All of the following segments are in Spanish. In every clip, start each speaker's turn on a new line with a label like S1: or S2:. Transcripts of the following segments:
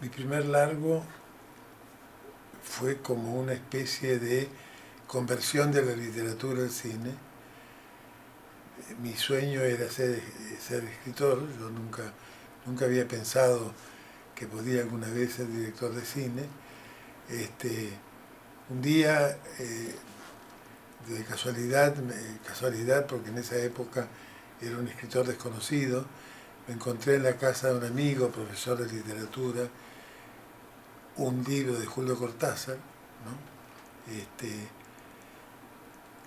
S1: Mi primer largo fue como una especie de conversión de la literatura al cine. Mi sueño era ser escritor. Yo nunca había pensado que podía alguna vez ser director de cine. Un día, de casualidad, porque en esa época era un escritor desconocido, me encontré en la casa de un amigo, profesor de literatura, un libro de Julio Cortázar, ¿no?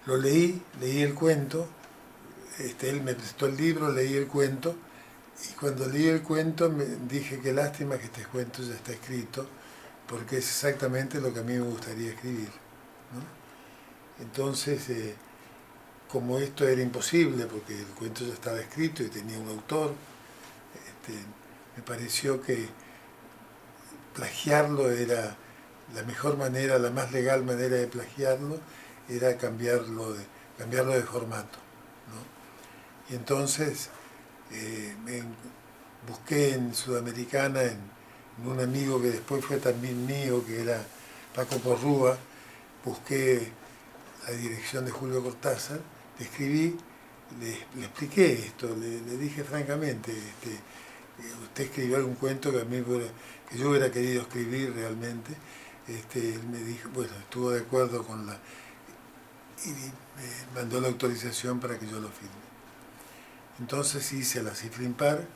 S1: Lo leí el cuento, él me prestó el libro, leí el cuento, y cuando leí el cuento me dije qué lástima que este cuento ya está escrito, porque es exactamente lo que a mí me gustaría escribir, ¿no? Entonces, como esto era imposible, porque el cuento ya estaba escrito y tenía un autor, me pareció que plagiarlo era la mejor manera, la más legal manera de plagiarlo, era cambiarlo de formato, ¿no? Y entonces me busqué en Sudamericana, en un amigo que después fue también mío, que era Paco Porrúa, busqué la dirección de Julio Cortázar, le escribí, le expliqué esto, le dije francamente, usted escribió algún cuento que yo hubiera querido escribir realmente. Él me dijo, bueno, estuvo de acuerdo con y me mandó la autorización para que yo lo firme. Entonces hice La cifra impar,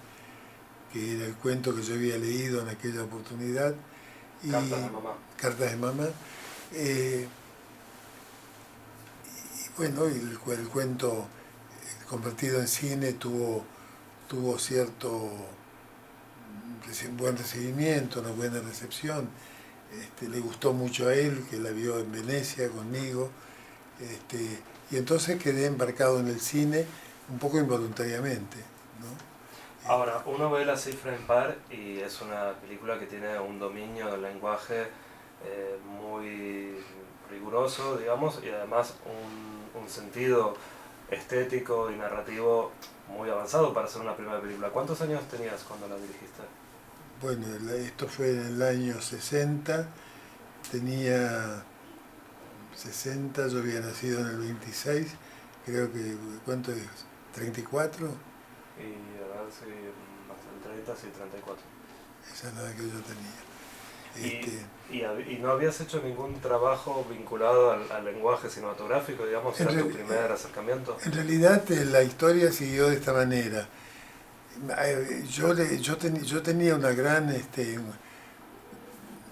S1: que era el cuento que yo había leído en aquella oportunidad. Y
S2: Cartas de mamá.
S1: Cartas de mamá. Y bueno, el cuento convertido en cine tuvo cierto buen recibimiento, una buena recepción. Le gustó mucho a él, que la vio en Venecia conmigo. Y entonces quedé embarcado en el cine un poco involuntariamente, ¿no?
S2: Ahora, uno ve La cifra impar y es una película que tiene un dominio del lenguaje muy riguroso, digamos, y además un sentido estético y narrativo muy avanzado para ser una primera película. ¿Cuántos años tenías cuando la dirigiste?
S1: Bueno, esto fue en el año 60, tenía 60, yo había nacido en el 26, creo que, ¿cuánto es? ¿34?
S2: Y a ver si más del 30, sí, 34.
S1: Esa es la edad que yo tenía.
S2: ¿Y no habías hecho ningún trabajo vinculado al lenguaje cinematográfico, digamos? ¿Era tu primer acercamiento?
S1: En realidad la historia siguió de esta manera. Yo tenía una gran,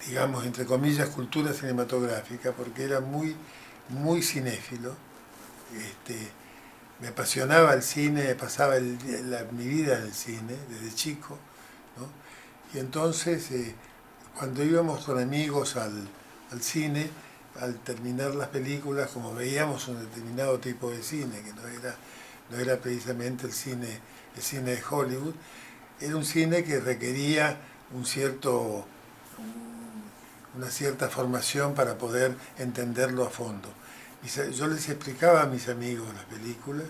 S1: digamos, entre comillas, cultura cinematográfica, porque era muy cinéfilo. Me apasionaba el cine, pasaba mi vida en el cine desde chico, ¿no? Y entonces, cuando íbamos con amigos al cine, al terminar las películas, como veíamos un determinado tipo de cine, que no era precisamente el cine de Hollywood, era un cine que requería una cierta formación para poder entenderlo a fondo. Yo les explicaba a mis amigos las películas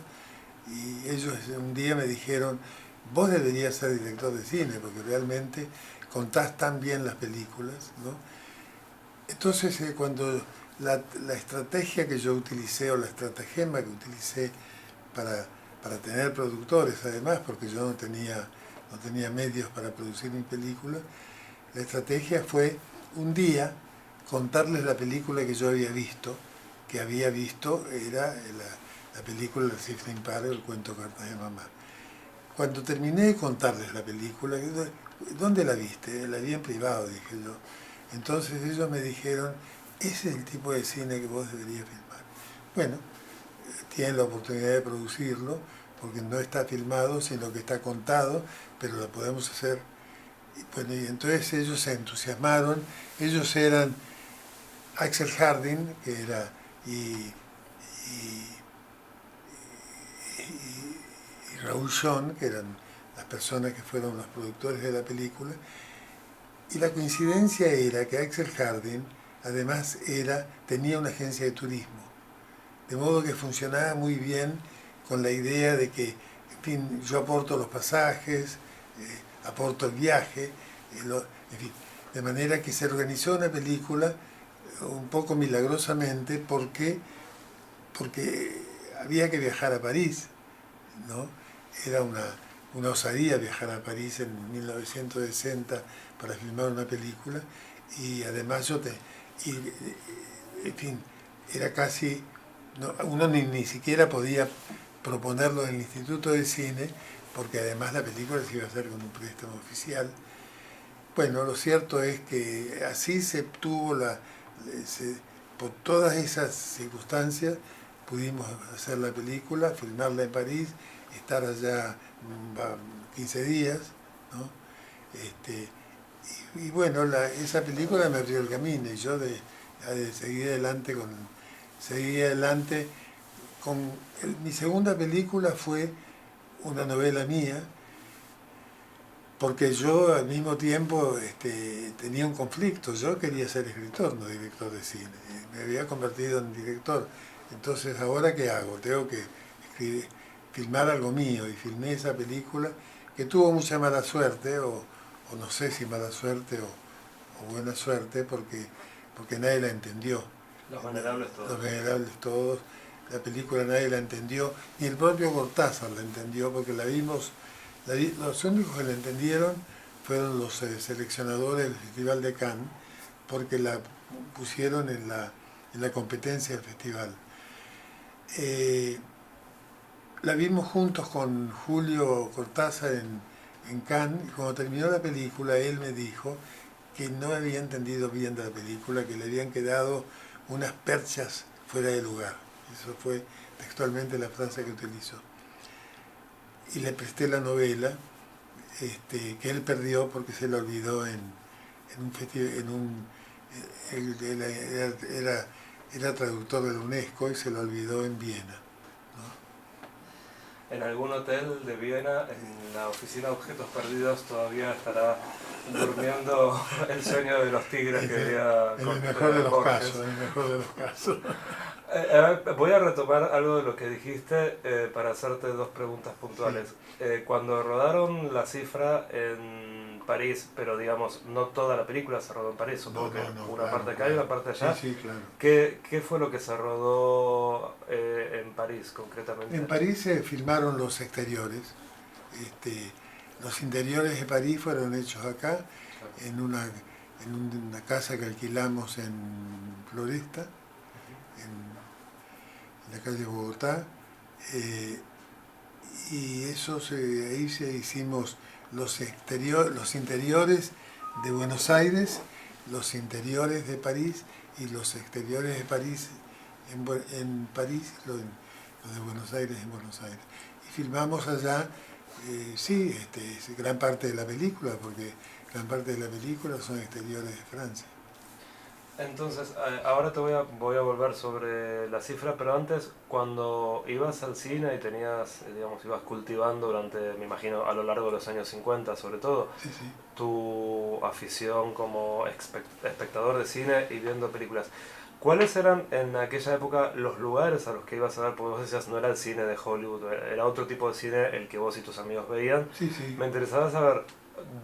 S1: y ellos un día me dijeron, vos deberías ser director de cine porque realmente contás tan bien las películas, ¿no? Entonces, cuando la estrategia que yo utilicé o la estratagema que utilicé para tener productores, además, porque yo no tenía medios para producir mi película, la estrategia fue un día contarles la película que yo había visto, era la película La cifra impar, el cuento Cartas de mamá. Cuando terminé de contarles la película, ¿dónde la viste? La vi en privado, dije yo. Entonces ellos me dijeron, ese es el tipo de cine que vos deberías filmar. Bueno, tienen la oportunidad de producirlo, porque no está filmado, sino que está contado, pero lo podemos hacer. Bueno, y entonces ellos se entusiasmaron. Ellos eran Axel Hardin, que era, y Raúl John, que eran las personas que fueron los productores de la película. Y la coincidencia era que Axel Hardin, además, tenía una agencia de turismo. De modo que funcionaba muy bien con la idea de que, en fin, yo aporto los pasajes, aporto el viaje, en fin. De manera que se organizó una película un poco milagrosamente porque había que viajar a París, ¿no? Era una osadía viajar a París en 1960 para filmar una película, y además en fin, era casi, no, uno ni siquiera podía proponerlo en el Instituto de Cine, porque además la película se iba a hacer con un préstamo oficial. Bueno, lo cierto es que así se obtuvo por todas esas circunstancias pudimos hacer la película, filmarla en París, estar allá 15 días, ¿no? Este, y bueno, esa película me abrió el camino, y yo seguí adelante con mi segunda película fue una novela mía, porque yo al mismo tiempo tenía un conflicto. Yo quería ser escritor, no director de cine. Me había convertido en director. Entonces, ¿ahora qué hago? Tengo que filmar algo mío, y filmé esa película que tuvo mucha mala suerte, o no sé si mala suerte o buena suerte, porque nadie la entendió.
S2: Los Venerables todos.
S1: Los Venerables todos. La película nadie la entendió, ni el propio Cortázar la entendió, porque la vimos. Los únicos que la entendieron fueron los seleccionadores del Festival de Cannes, porque la pusieron en la competencia del festival. La vimos juntos con Julio Cortázar en Cannes, y cuando terminó la película él me dijo que no había entendido bien de la película, que le habían quedado unas perchas fuera de lugar. Eso fue textualmente la frase que utilizó. Y le presté la novela, que él perdió porque se la olvidó en un festival, él era traductor de la UNESCO y se la olvidó en Viena, ¿no?
S2: En algún hotel de Viena, en la oficina de objetos perdidos, todavía estará durmiendo el sueño de los tigres que había
S1: en el mejor de los casos, en el mejor de los casos.
S2: Voy a retomar algo de lo que dijiste para hacerte dos preguntas puntuales. Sí. Cuando rodaron La Cifra en París, pero digamos, no toda la película se rodó en París, supongo que una parte acá y una parte allá.
S1: Sí, claro.
S2: ¿Qué fue lo que se rodó en París concretamente?
S1: En París se filmaron los exteriores. Los interiores de París fueron hechos acá, en una casa que alquilamos en Floresta, en la calle Bogotá, y ahí hicimos los interiores de Buenos Aires, los interiores de París y los exteriores de París en París, los de Buenos Aires en Buenos Aires. Y filmamos allá, gran parte de la película, porque gran parte de la película son exteriores de Francia.
S2: Entonces, ahora voy a volver sobre La Cifra, pero antes, cuando ibas al cine y ibas cultivando durante, me imagino, a lo largo de los años 50 sobre todo,
S1: sí,
S2: tu afición como espectador de cine y viendo películas, ¿cuáles eran en aquella época los lugares a los que ibas a ver? Porque vos decías, no era el cine de Hollywood, era otro tipo de cine el que vos y tus amigos veían.
S1: Sí, sí.
S2: Me interesaba saber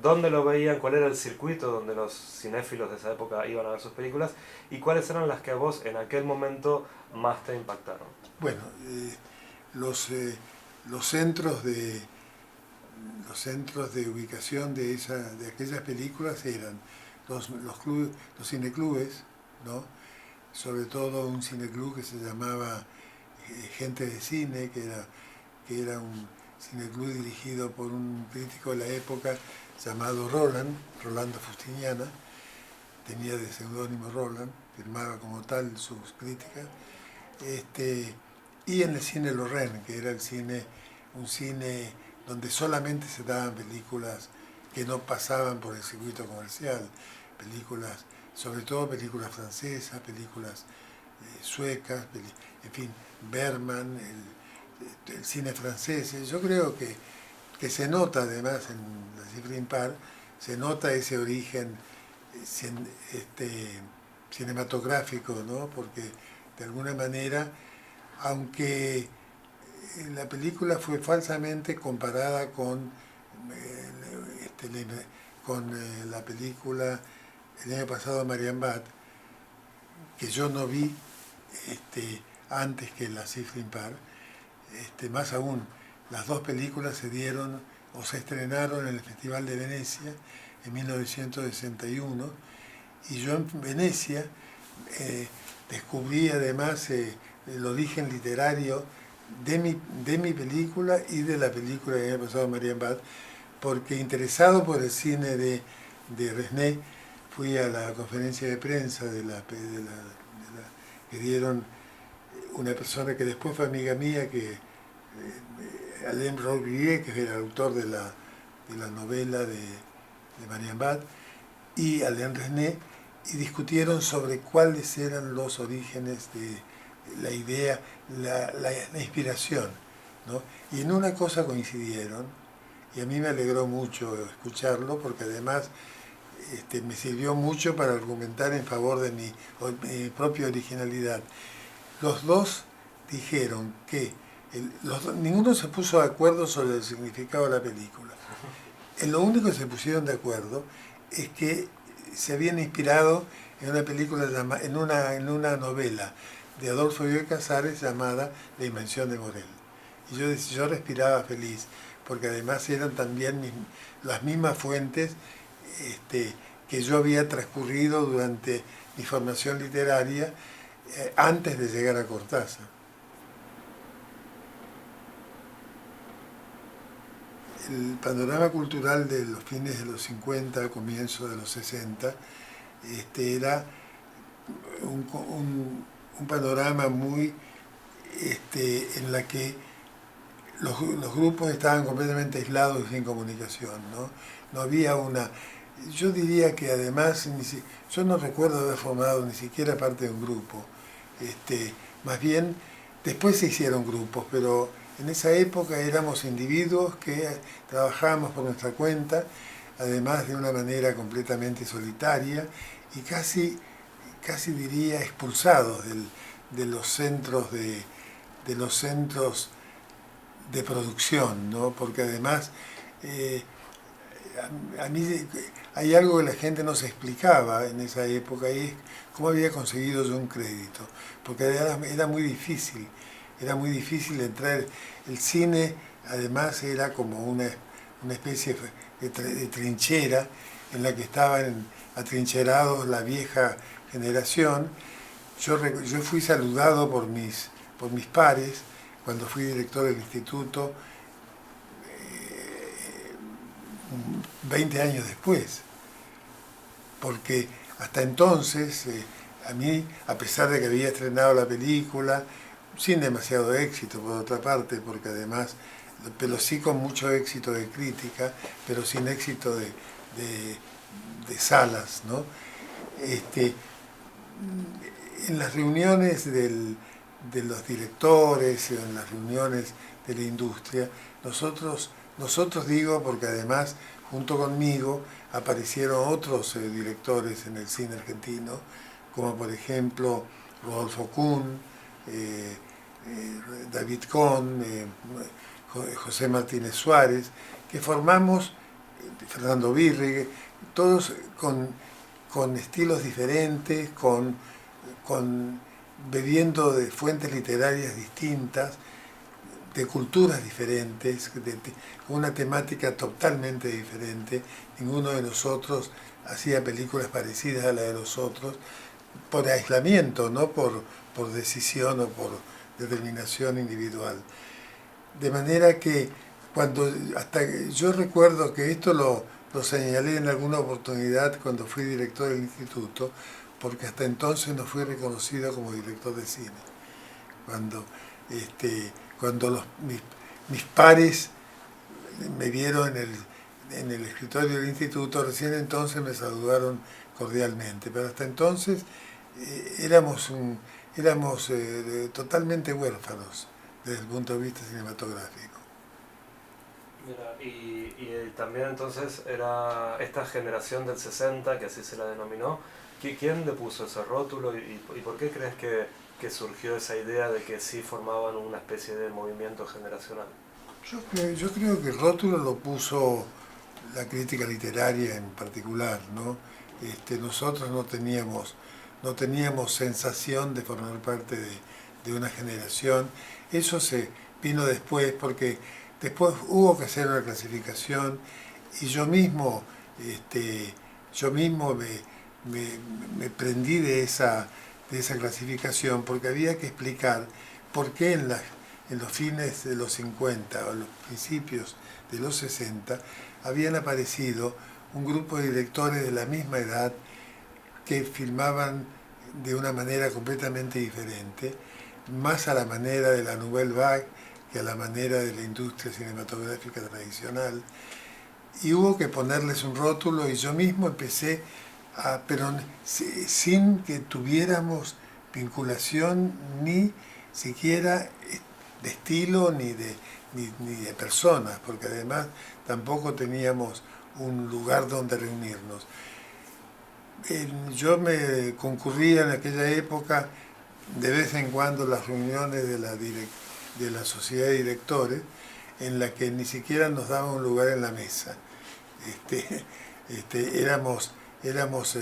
S2: dónde lo veían, cuál era el circuito donde los cinéfilos de esa época iban a ver sus películas, y cuáles eran las que a vos en aquel momento más te impactaron.
S1: Bueno, los centros de ubicación de aquellas películas eran los cineclubes, ¿no? Sobre todo un cineclub que se llamaba Gente de Cine, que era un cineclub dirigido por un crítico de la época llamado Rolando Fustiniana, tenía de seudónimo Roland, firmaba como tal sus críticas, y en el cine Lorraine, que era un cine donde solamente se daban películas que no pasaban por el circuito comercial, sobre todo películas francesas, películas suecas, en fin, Bergman, el cine francés. Yo creo que se nota además en La Cifra Impar, se nota ese origen cinematográfico, ¿no? Porque de alguna manera, aunque la película fue falsamente comparada con la película el año pasado Marienbad, que yo no vi antes que la Cifrin Par. Más aún, las dos películas se dieron o se estrenaron en el Festival de Venecia en 1961, y yo en Venecia descubrí además el origen literario de mi película y de la película que había pasado Marienbad, porque interesado por el cine de Resnais, fui a la conferencia de prensa que dieron una persona que después fue amiga mía, Alain Rodriguez, que era el autor de la novela de Marienbad, y Alain Resnais, y discutieron sobre cuáles eran los orígenes de la idea, la inspiración, ¿no? Y en una cosa coincidieron, y a mí me alegró mucho escucharlo, porque además me sirvió mucho para argumentar en favor de mi propia originalidad. Los dos dijeron que ninguno se puso de acuerdo sobre el significado de la película. En lo único que se pusieron de acuerdo es que se habían inspirado en una película, en una novela de Adolfo Bioy Casares llamada La Invención de Morel. Y yo respiraba feliz, porque además eran también las mismas fuentes que yo había transcurrido durante mi formación literaria antes de llegar a Cortázar. El panorama cultural de los fines de los 50, comienzo de los 60, era un panorama muy en la que los grupos estaban completamente aislados y sin comunicación, ¿no? No había yo diría que además, yo no recuerdo haber formado ni siquiera parte de un grupo. Más bien, después se hicieron grupos, pero en esa época éramos individuos que trabajábamos por nuestra cuenta, además de una manera completamente solitaria y casi diría expulsados de los centros de producción, ¿no? Porque además a mí hay algo que la gente no se explicaba en esa época, y es cómo había conseguido yo un crédito, porque era muy difícil entrar. El cine además era como una especie de trinchera en la que estaban atrincherados la vieja generación. Yo fui saludado por mis pares cuando fui director del instituto 20 años después, porque hasta entonces a mí, a pesar de que había estrenado la película, sin demasiado éxito por otra parte, porque además, pero sí con mucho éxito de crítica, pero sin éxito de salas, ¿no? En las reuniones de los directores, en las reuniones de la industria, nosotros digo, porque además junto conmigo aparecieron otros directores en el cine argentino, como por ejemplo Rodolfo Kuhn, David Cohn, José Martínez Suárez, que formamos, Fernando Virri, todos con estilos diferentes, bebiendo de fuentes literarias distintas, de culturas diferentes, con una temática totalmente diferente. Ninguno de nosotros hacía películas parecidas a la de los otros, por aislamiento, no por decisión o por determinación individual. De manera que yo recuerdo que esto lo señalé en alguna oportunidad cuando fui director del instituto, porque hasta entonces no fui reconocido como director de cine. Cuando mis pares me vieron en el escritorio del instituto, recién entonces me saludaron cordialmente, pero hasta entonces éramos totalmente huérfanos desde el punto de vista cinematográfico.
S2: Mira, y también entonces era esta generación del 60, que así se la denominó. ¿Quién le puso ese rótulo y por qué crees que surgió esa idea de que sí formaban una especie de movimiento generacional?
S1: Yo creo que el rótulo lo puso la crítica literaria en particular, ¿no? nosotros no teníamos sensación de formar parte de una generación. Eso se vino después, porque después hubo que hacer una clasificación y yo mismo me prendí de esa clasificación, porque había que explicar por qué en los fines de los 50 o los principios de los 60 habían aparecido un grupo de directores de la misma edad que filmaban de una manera completamente diferente, más a la manera de la Nouvelle Vague que a la manera de la industria cinematográfica tradicional. Y hubo que ponerles un rótulo y yo mismo empecé pero sin que tuviéramos vinculación ni siquiera de estilo ni de personas, porque además tampoco teníamos un lugar donde reunirnos. Yo me concurría en aquella época de vez en cuando las reuniones de la sociedad de directores, en la que ni siquiera nos daban un lugar en la mesa. Éramos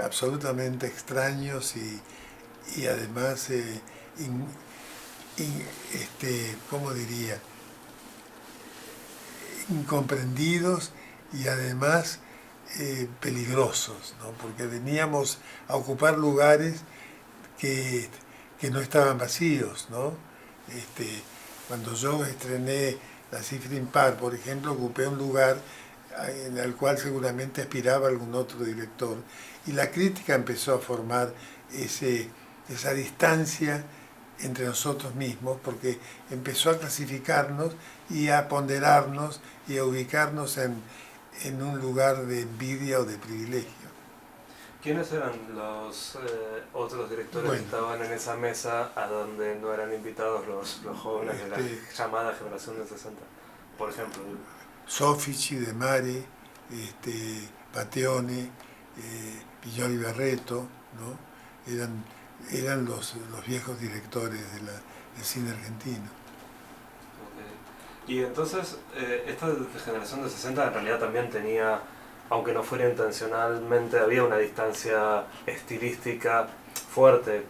S1: absolutamente extraños y además, ¿cómo diría? Incomprendidos y además peligrosos, ¿no? Porque veníamos a ocupar lugares que no estaban vacíos, ¿no? Cuando yo estrené La Cifra Impar, por ejemplo, ocupé un lugar en el cual seguramente aspiraba algún otro director, y la crítica empezó a formar esa distancia entre nosotros mismos, porque empezó a clasificarnos y a ponderarnos y a ubicarnos en un lugar de envidia o de privilegio.
S2: ¿Quiénes eran los otros directores que estaban en esa mesa a donde no eran invitados los jóvenes de la llamada generación del 60? Por ejemplo,
S1: Soffici, De Mare, Pateone, Pignoli Barreto, ¿no? Eran los viejos directores del cine argentino.
S2: Okay. Y entonces, esta generación del 60 en realidad también tenía, aunque no fuera intencionalmente, había una distancia estilística fuerte.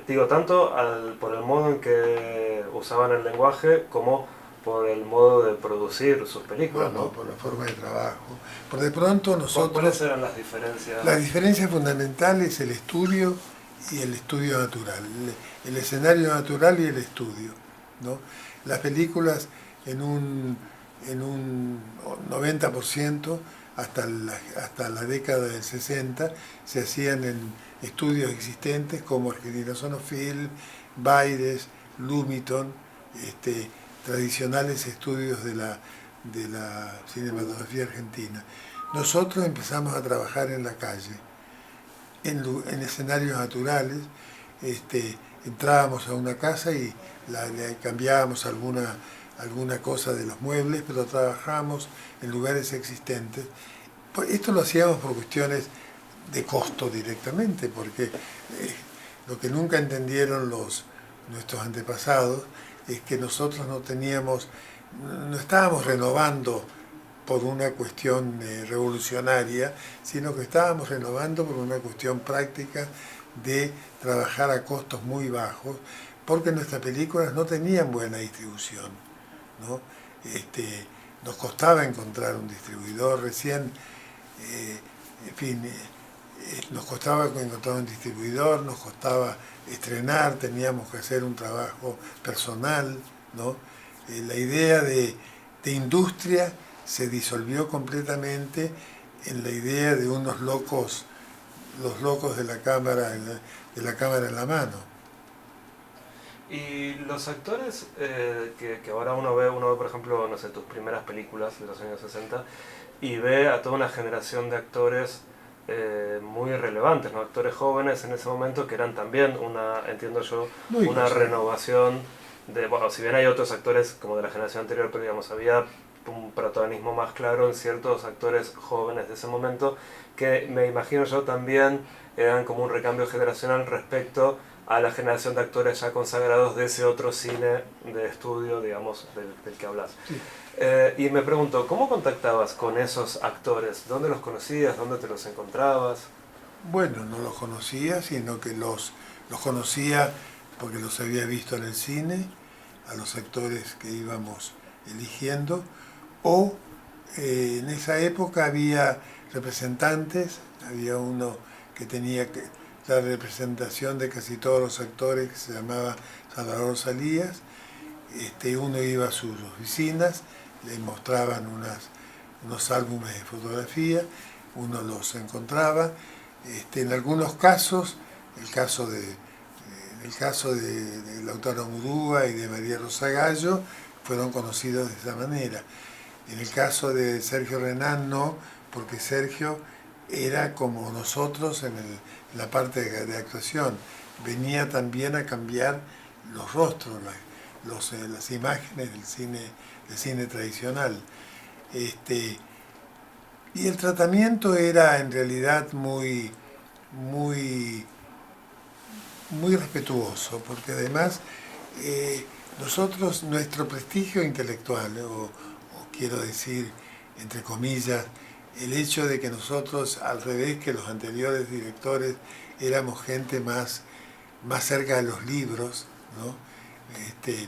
S2: Digo, tanto por el modo en que usaban el lenguaje como por el modo de producir sus películas, ¿no?
S1: Por la forma de trabajo. Por de pronto nosotros...
S2: ¿Cuáles eran las diferencias?
S1: Las diferencias fundamentales, el estudio y el estudio natural. El escenario natural y el estudio, ¿no? Las películas en un 90%, hasta la década del 60, se hacían en estudios existentes como Argentina Sonofilm, Baires, Lumiton, tradicionales estudios de la cinematografía argentina. Nosotros empezamos a trabajar en la calle, en escenarios naturales. Entrábamos a una casa y le cambiábamos alguna cosa de los muebles, pero trabajábamos en lugares existentes. Esto lo hacíamos por cuestiones de costo directamente, porque lo que nunca entendieron nuestros antepasados es que nosotros no estábamos renovando por una cuestión revolucionaria, sino que estábamos renovando por una cuestión práctica de trabajar a costos muy bajos, porque nuestras películas no tenían buena distribución, ¿no? Nos costaba encontrar un distribuidor, nos costaba encontrar un distribuidor, nos costaba estrenar, teníamos que hacer un trabajo personal, ¿no? La idea de industria se disolvió completamente en la idea de unos locos, los locos de la cámara en la mano.
S2: Y los actores que ahora uno ve, por ejemplo, no sé, tus primeras películas de los años 60 y ve a toda una generación de actores muy relevantes, ¿no? Actores jóvenes en ese momento que eran también entiendo yo, una renovación de, bueno, si bien hay otros actores como de la generación anterior, pero digamos, había un protagonismo más claro en ciertos actores jóvenes de ese momento que me imagino yo también eran como un recambio generacional respecto a la generación de actores ya consagrados de ese otro cine de estudio, digamos, del que hablas.
S1: Sí.
S2: Y me pregunto, ¿cómo contactabas con esos actores? ¿Dónde los conocías? ¿Dónde te los encontrabas?
S1: Bueno, no los conocía, sino que los conocía porque los había visto en el cine, a los actores que íbamos eligiendo, o en esa época había representantes, había uno que tenía la representación de casi todos los actores, que se llamaba Salvador Salías. Uno iba a sus oficinas, le mostraban unos álbumes de fotografía, uno los encontraba. En algunos casos, el caso de Lautaro Murúa y de María Rosa Gallo, fueron conocidos de esa manera. En el caso de Sergio Renán no, porque Sergio era como nosotros en la parte de actuación, venía también a cambiar los rostros, las imágenes del cine tradicional. Y el tratamiento era en realidad muy, muy, muy respetuoso, porque además nosotros, nuestro prestigio intelectual, o quiero decir, entre comillas, el hecho de que nosotros, al revés que los anteriores directores, éramos gente más cerca de los libros, ¿no?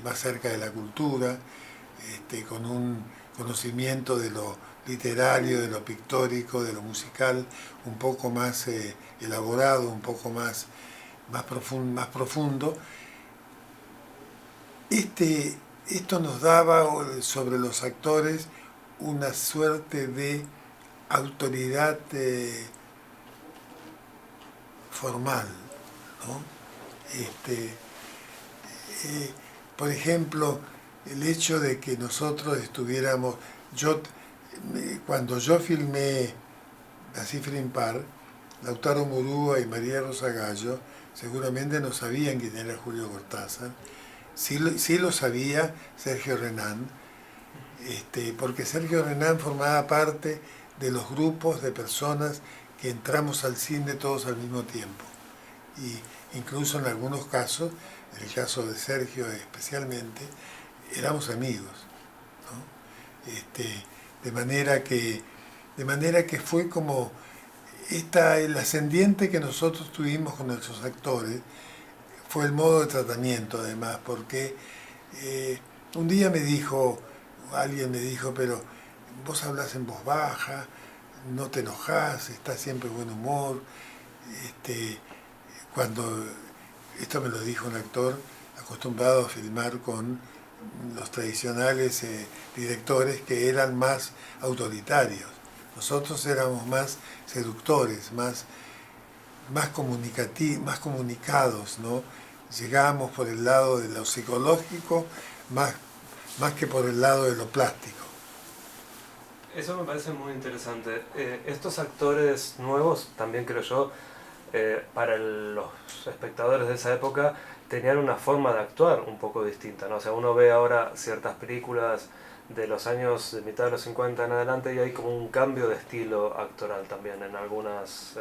S1: Más cerca de la cultura, con un conocimiento de lo literario, de lo pictórico, de lo musical, un poco más elaborado, un poco más profundo. Esto nos daba sobre los actores una suerte de autoridad formal, ¿no? Por ejemplo, el hecho de que nosotros estuviéramos, cuando yo filmé Así Frimpar, Lautaro Murúa y María Rosa Gallo seguramente no sabían quién era Julio Cortázar. Sí lo sabía Sergio Renán, porque Sergio Renán formaba parte de los grupos de personas que entramos al cine todos al mismo tiempo. Y incluso en algunos casos, en el caso de Sergio especialmente, éramos amigos, ¿no? De manera que fue como el ascendiente que nosotros tuvimos con nuestros actores, fue el modo de tratamiento además, porque un día alguien me dijo, pero vos hablas en voz baja, no te enojás, estás siempre de buen humor. Cuando esto me lo dijo un actor acostumbrado a filmar con los tradicionales directores que eran más autoritarios. Nosotros éramos más seductores, más comunicados, ¿no? Llegábamos por el lado de lo psicológico más que por el lado de lo plástico.
S2: Eso me parece muy interesante. Estos actores nuevos, también creo yo, para los espectadores de esa época, tenían una forma de actuar un poco distinta, ¿no? O sea, uno ve ahora ciertas películas de los años de mitad de los 50 en adelante y hay como un cambio de estilo actoral también en algunas,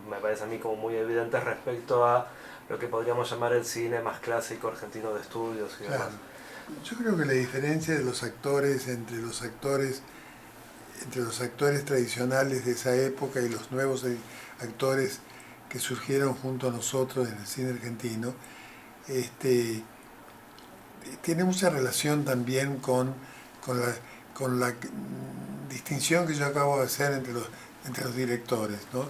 S2: me parece a mí como muy evidente respecto a lo que podríamos llamar el cine más clásico argentino de estudios y demás.
S1: Claro. Yo creo que la diferencia de los actores entre los actores tradicionales de esa época y los nuevos actores que surgieron junto a nosotros en el cine argentino, tiene mucha relación también con la distinción que yo acabo de hacer entre los directores, ¿no?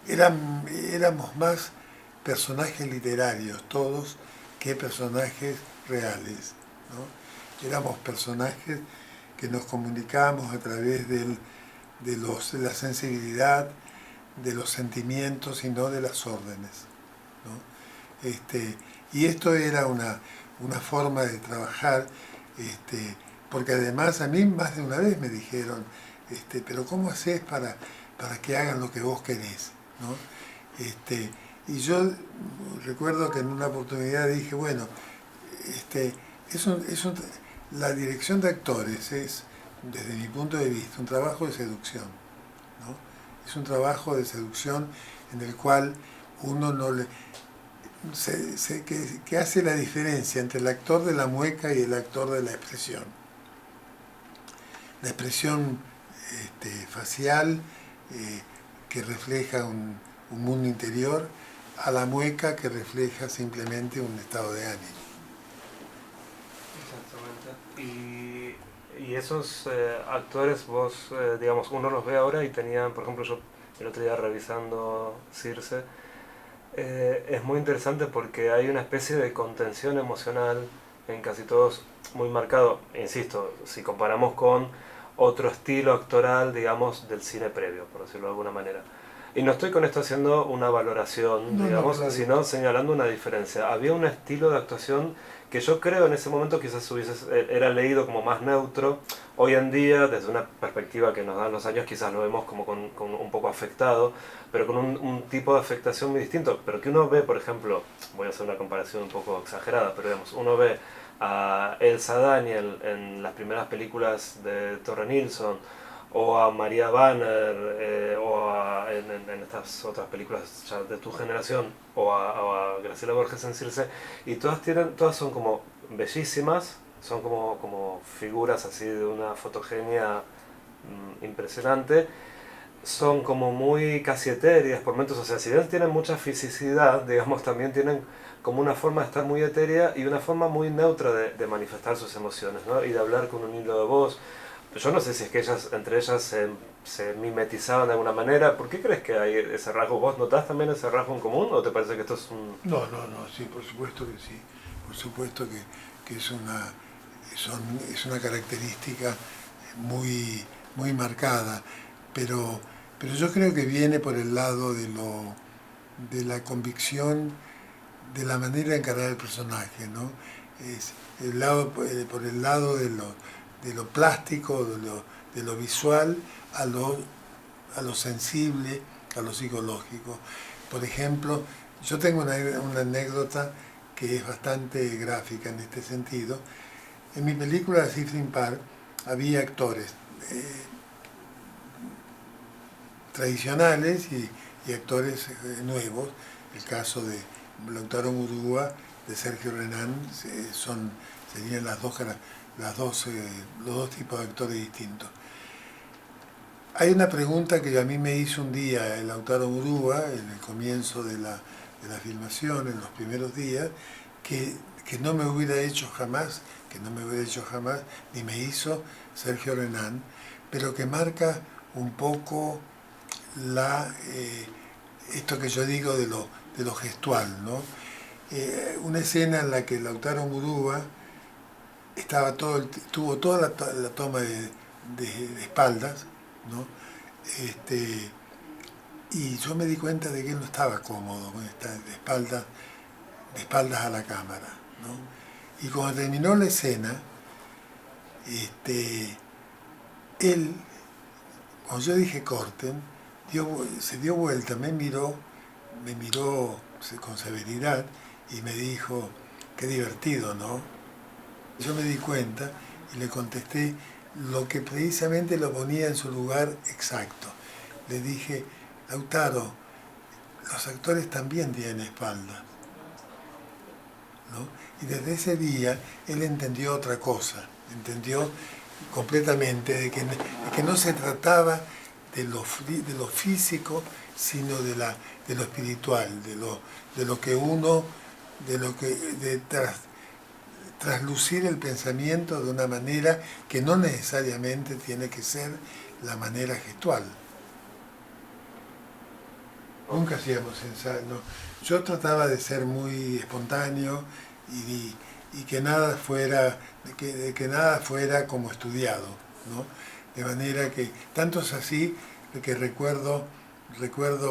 S1: Éramos más personajes literarios todos que personajes reales, ¿no? Éramos personajes que nos comunicábamos a través de la sensibilidad, de los sentimientos y no de las órdenes, ¿no? Y esto era una forma de trabajar, porque además a mí más de una vez me dijeron, pero ¿cómo haces para que hagan lo que vos querés, ¿no? Y yo recuerdo que en una oportunidad dije, bueno, la dirección de actores es, desde mi punto de vista, un trabajo de seducción, ¿no? Es un trabajo de seducción en el cual uno no le... que hace la diferencia entre el actor de la mueca y el actor de la expresión. La expresión facial que refleja un mundo interior, a la mueca que refleja simplemente un estado de ánimo.
S2: Exactamente. Y esos actores, vos, digamos, uno los ve ahora y tenían, por ejemplo, yo el otro día revisando Circe, es muy interesante porque hay una especie de contención emocional en casi todos muy marcado, insisto, si comparamos con otro estilo actoral, digamos, del cine previo, por decirlo de alguna manera. Y no estoy con esto haciendo una valoración, digamos,
S1: claro,
S2: sino señalando una diferencia. Había un estilo de actuación que yo creo en ese momento quizás era leído como más neutro. Hoy en día, desde una perspectiva que nos dan los años, quizás lo vemos como con un poco afectado, pero con un tipo de afectación muy distinto. Pero que uno ve, por ejemplo, voy a hacer una comparación un poco exagerada, pero digamos, uno ve a Elsa Daniel en las primeras películas de Torre Nilsson, o a María Banner, en estas otras películas ya de tu generación, o a Graciela Borges en Circe, y todas son como bellísimas, son como figuras así de una fotogenia impresionante, son como muy casi etéreas por momentos, o sea, si bien tienen mucha fisicidad, digamos, también tienen como una forma de estar muy etérea y una forma muy neutra de manifestar sus emociones, ¿no? Y de hablar con un hilo de voz. Yo no sé si es que entre ellas se mimetizaban de alguna manera. ¿Por qué crees que hay ese rasgo? ¿Vos notás también ese rasgo en común o te parece que esto es un...?
S1: No, sí, por supuesto que sí. Por supuesto que es una característica muy marcada, pero yo creo que viene por el lado de la convicción, de la manera de encarar el personaje, ¿no? Es por el lado de lo plástico, de lo visual, a lo sensible, a lo psicológico. Por ejemplo, yo tengo una anécdota que es bastante gráfica en este sentido. En mi película Cifrin Par había actores tradicionales y actores nuevos. El caso de Lautaro Murúa, de Sergio Renán, serían los dos tipos de actores distintos. Hay una pregunta que a mí me hizo un día el Lautaro Murúa, en el comienzo de la filmación, en los primeros días, que no me hubiera hecho jamás, ni me hizo Sergio Renán, pero que marca un poco esto que yo digo de lo gestual, ¿no? Una escena en la que Lautaro Murúa tuvo toda la toma de espaldas, ¿no? Y yo me di cuenta de que él no estaba cómodo con estar de espaldas a la cámara, ¿no? Y cuando terminó la escena, él, cuando yo dije corten, se dio vuelta, me miró con severidad y me dijo, qué divertido, ¿no? Yo me di cuenta y le contesté lo que precisamente lo ponía en su lugar exacto. Le dije, Lautaro, los actores también tienen espalda, ¿no? Y desde ese día él entendió otra cosa, entendió completamente de que no se trataba de lo físico, sino de lo espiritual, traslucir el pensamiento de una manera que no necesariamente tiene que ser la manera gestual. Nunca hacíamos ensayos. No. Yo trataba de ser muy espontáneo y que nada fuera, que nada fuera como estudiado, ¿no? De manera que, tanto es así que recuerdo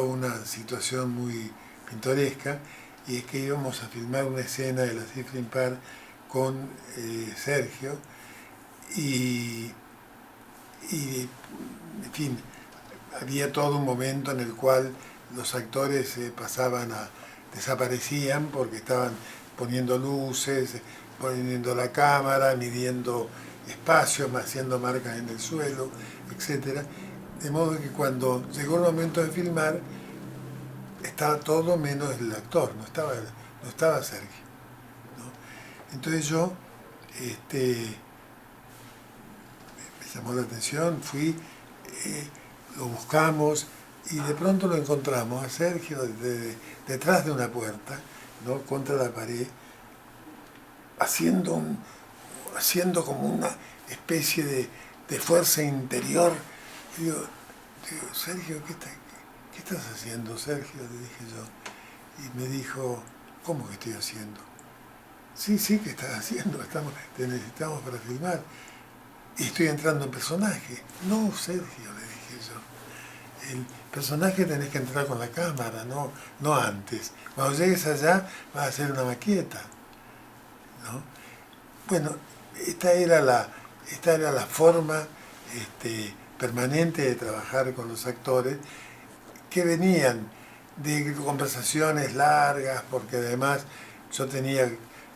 S1: una situación muy pintoresca, y es que íbamos a filmar una escena de la Cifrin Par con Sergio y en fin, había todo un momento en el cual los actores desaparecían porque estaban poniendo luces, poniendo la cámara, midiendo espacios, haciendo marcas en el suelo, etc. De modo que cuando llegó el momento de filmar, estaba todo menos el actor, no estaba Sergio, ¿no? Entonces yo me llamó la atención, fui, lo buscamos y de pronto lo encontramos a Sergio detrás de una puerta, ¿no? Contra la pared, haciendo como una especie de fuerza interior. Y digo, Sergio, ¿qué estás haciendo, Sergio? Le dije yo. Y me dijo, ¿cómo que estoy haciendo? Sí, ¿qué estás haciendo? Te necesitamos para filmar. Y estoy entrando en personaje. No, Sergio, le dije yo. El personaje tenés que entrar con la cámara, no antes. Cuando llegues allá vas a hacer una maqueta, ¿no? Bueno, esta era la forma permanente de trabajar con los actores, que venían de conversaciones largas, porque además yo tenía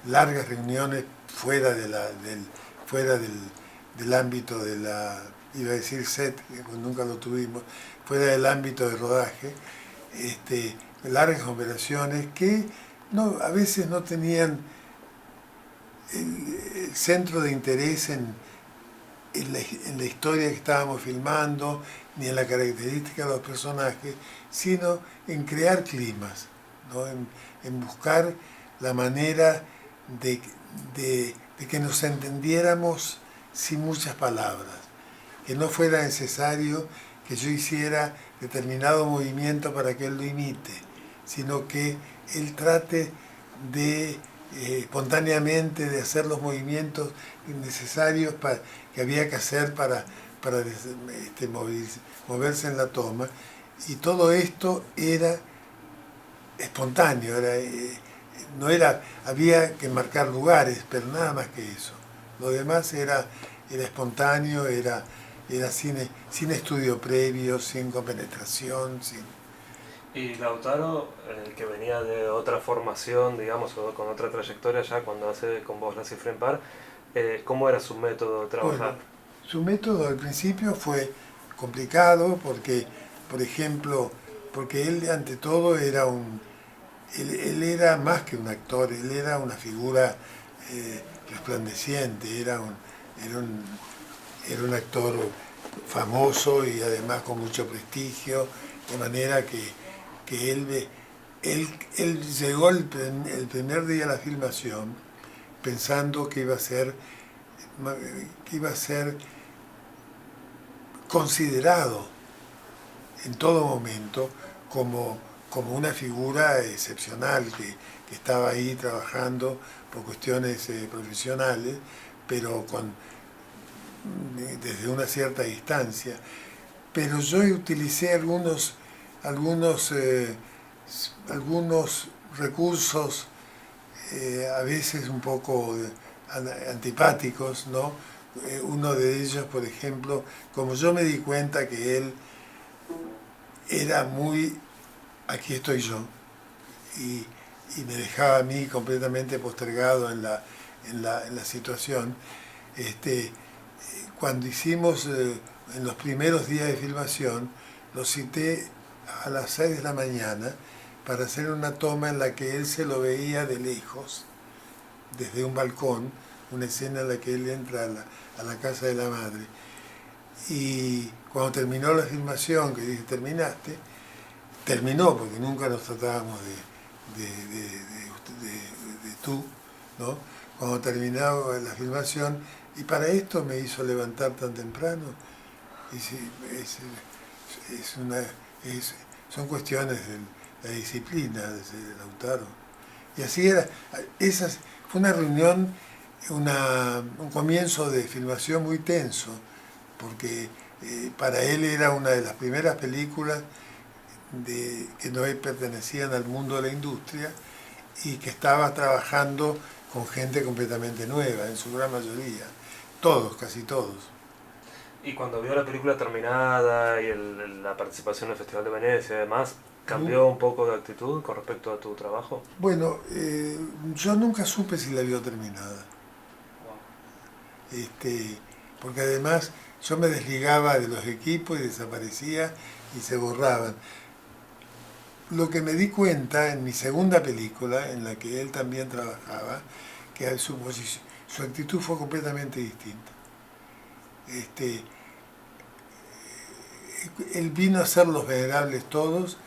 S1: largas reuniones fuera del ámbito de iba a decir set, que nunca lo tuvimos, fuera del ámbito de rodaje, largas conversaciones que a veces no tenían el centro de interés en la historia que estábamos filmando, ni en la característica de los personajes, sino en crear climas, ¿no? En buscar la manera de que nos entendiéramos sin muchas palabras, que no fuera necesario que yo hiciera determinado movimiento para que él lo imite, sino que él trate de espontáneamente de hacer los movimientos necesarios que había que hacer para moverse en la toma, y todo esto era espontáneo, había que marcar lugares, pero nada más que eso. Lo demás era espontáneo, era sin estudio previo, sin compenetración,
S2: Y Lautaro, que venía de otra formación, digamos, o con otra trayectoria ya cuando hace con vos La Cifra Impar, ¿cómo era su método de trabajar?
S1: Bueno, su método al principio fue complicado porque, por ejemplo, porque él ante todo era él era más que un actor, él era una figura resplandeciente, era un actor famoso y además con mucho prestigio, de manera que él llegó el primer día a la filmación pensando que iba a ser considerado en todo momento como una figura excepcional que estaba ahí trabajando por cuestiones profesionales, pero desde una cierta distancia. Pero yo utilicé algunos recursos a veces un poco antipáticos, ¿no? Uno de ellos, por ejemplo, como yo me di cuenta que él era muy, aquí estoy yo, y me dejaba a mí completamente postergado en la situación, cuando hicimos, en los primeros días de filmación, lo cité a las 6 de la mañana para hacer una toma en la que él se lo veía de lejos, desde un balcón, una escena en la que él entra a la casa de la madre. Y cuando terminó la filmación, que dije, ¿terminaste? Terminó, porque nunca nos tratábamos de tú, ¿no? Cuando terminó la filmación, y para esto me hizo levantar tan temprano. Y sí, son cuestiones de la disciplina de Lautaro. Y así era. Fue una reunión, un comienzo de filmación muy tenso, porque para él era una de las primeras películas que no pertenecían al mundo de la industria y que estaba trabajando con gente completamente nueva, en su gran mayoría. Todos, casi todos.
S2: Y cuando vio la película terminada y la participación en el Festival de Venecia y demás, ¿cambió un poco de actitud con respecto a tu trabajo?
S1: Bueno, yo nunca supe si la vio terminada.
S2: Wow.
S1: Porque además yo me desligaba de los equipos y desaparecía y se borraban. lo que me di cuenta en mi segunda película, en la que él también trabajaba, que su actitud fue completamente distinta. Este, él vino a ser Los Venerables Todos,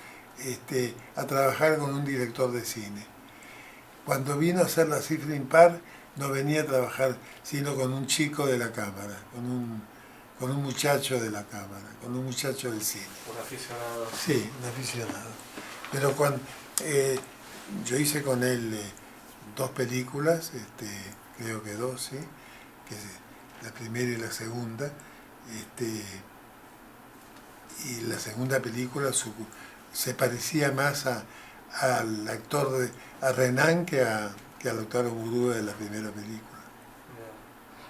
S1: a trabajar con un director de cine. Cuando vino a hacer La Cifra Impar, no venía a trabajar sino con un chico de la cámara, con un muchacho de la cámara, con un muchacho del cine.
S2: Un aficionado.
S1: Sí, un aficionado. Pero cuando yo hice con él dos películas, creo que dos, sí, que es la primera y la segunda, y la segunda película se parecía más al actor a Renan que al actor Oburúa de la primera película.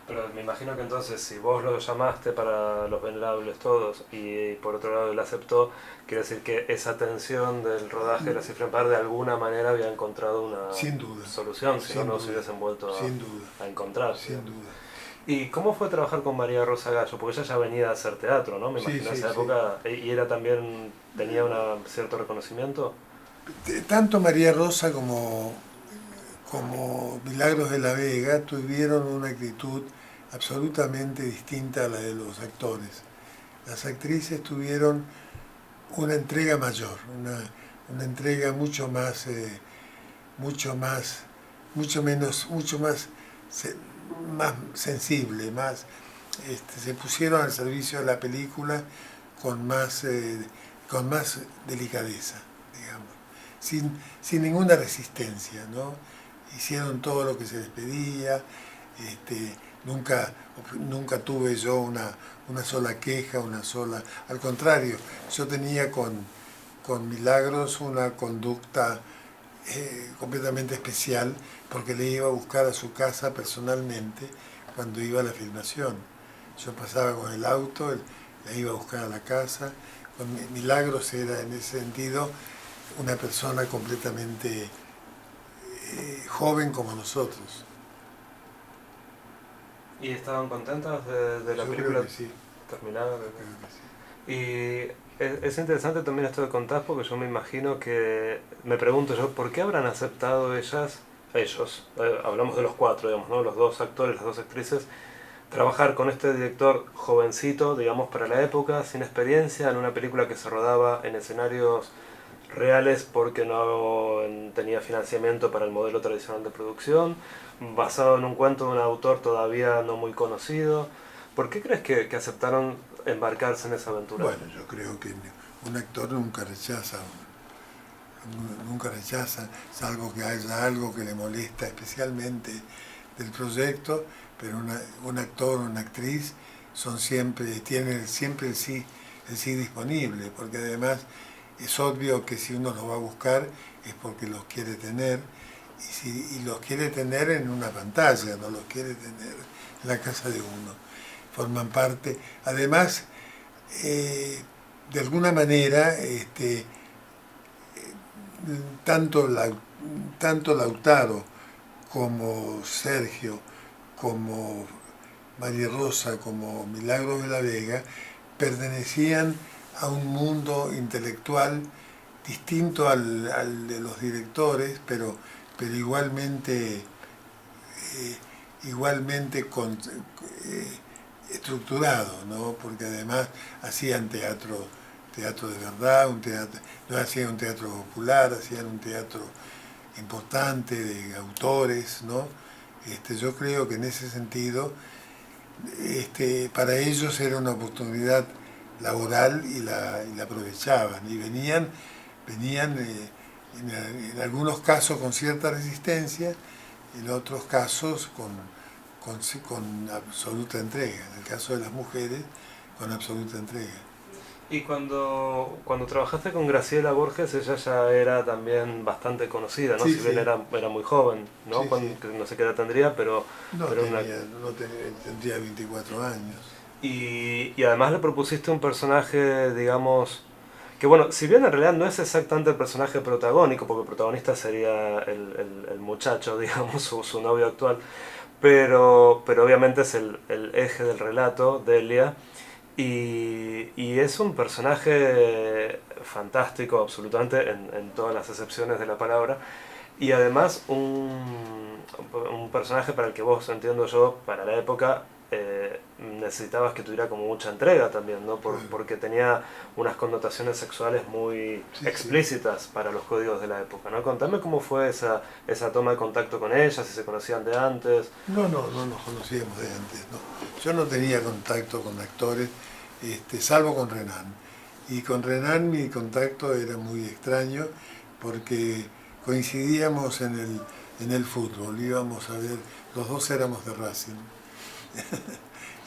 S2: Pero me imagino que entonces, si vos lo llamaste para Los Venerables Todos y por otro lado él aceptó, quiere decir que esa tensión del rodaje de La Cifra Impar de alguna manera había encontrado una
S1: Sin duda.
S2: solución, si
S1: Sin
S2: no
S1: duda.
S2: se hubiesen vuelto
S1: Sin duda.
S2: a encontrar.
S1: Sin duda.
S2: ¿Y cómo fue trabajar con María Rosa Gallo? Porque ella ya venía a hacer teatro, ¿no? Me
S1: Sí,
S2: imagino en
S1: sí,
S2: esa
S1: sí.
S2: época, y era también, tenía un cierto reconocimiento.
S1: Tanto María Rosa como Milagros de la Vega tuvieron una actitud absolutamente distinta a la de los actores. Las actrices tuvieron una entrega mayor, una entrega mucho más, más sensible, se pusieron al servicio de la película con más delicadeza, digamos, sin ninguna resistencia, ¿no? Hicieron todo lo que se les pedía, nunca tuve yo una sola queja, al contrario, yo tenía con Milagros una conducta completamente especial, porque le iba a buscar a su casa personalmente cuando iba a la filmación. Yo pasaba con el auto, la iba a buscar a la casa. Con Milagros era en ese sentido una persona completamente joven como nosotros.
S2: ¿Y estaban contentas de la
S1: Yo
S2: película
S1: creo que sí.
S2: terminada?
S1: Yo creo que sí.
S2: Y es interesante también esto de contás, porque yo me imagino que, me pregunto yo, ¿por qué habrán aceptado ellos, hablamos de los cuatro, digamos, ¿no? Los dos actores, las dos actrices, trabajar con este director jovencito, digamos, para la época, sin experiencia, en una película que se rodaba en escenarios reales porque no tenía financiamiento para el modelo tradicional de producción, basado en un cuento de un autor todavía no muy conocido? ¿Por qué crees que aceptaron embarcarse en esa aventura?
S1: Bueno, yo creo que un actor nunca rechaza, salvo que haya algo que le molesta especialmente del proyecto, pero un actor o una actriz tienen siempre el sí disponible, porque además es obvio que si uno los va a buscar es porque los quiere tener, y los quiere tener en una pantalla, no los quiere tener en la casa de uno. Forman parte, además, de alguna manera, tanto Lautaro como Sergio, como María Rosa, como Milagros de la Vega, pertenecían a un mundo intelectual distinto al de los directores, pero igualmente estructurado, ¿no? Porque además hacían teatro de verdad, no hacían un teatro popular, hacían un teatro importante de autores, ¿no? Yo creo que en ese sentido, para ellos era una oportunidad laboral y la aprovechaban, y venían en algunos casos con cierta resistencia, en otros casos con absoluta entrega. En el caso de las mujeres, con absoluta entrega.
S2: Y cuando trabajaste con Graciela Borges, ella ya era también bastante conocida, ¿no?
S1: Sí,
S2: Si bien
S1: sí.
S2: era muy joven, ¿no?
S1: Sí, sí.
S2: No sé qué edad tendría, pero...
S1: Tendría 24 años.
S2: Y además le propusiste un personaje, digamos, que bueno, si bien en realidad no es exactamente el personaje protagónico, porque el protagonista sería el muchacho, digamos, su novio actual, pero obviamente es el eje del relato, Delia. Y es un personaje fantástico, absolutamente, en todas las acepciones de la palabra. Y además un personaje para el que vos, entiendo yo, para la época, necesitabas que tuviera como mucha entrega también, ¿no? Porque tenía unas connotaciones sexuales muy explícitas para los códigos de la época, ¿no? Contame cómo fue esa toma de contacto con ella, si se conocían de antes.
S1: No nos conocíamos de antes, no. Yo no tenía contacto con actores, salvo con Renan. Y con Renan mi contacto era muy extraño porque coincidíamos en el fútbol, íbamos a ver, los dos éramos de Racing.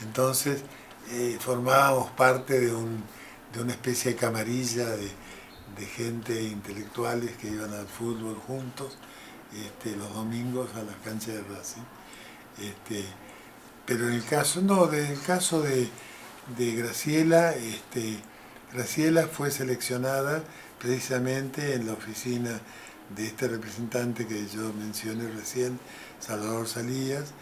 S1: Entonces formábamos parte de una especie de camarilla de gente intelectuales que iban al fútbol juntos los domingos a las canchas de Racing. Pero en el caso, no, del caso de Graciela, Graciela fue seleccionada precisamente en la oficina de este representante que yo mencioné recién, Salvador Salías.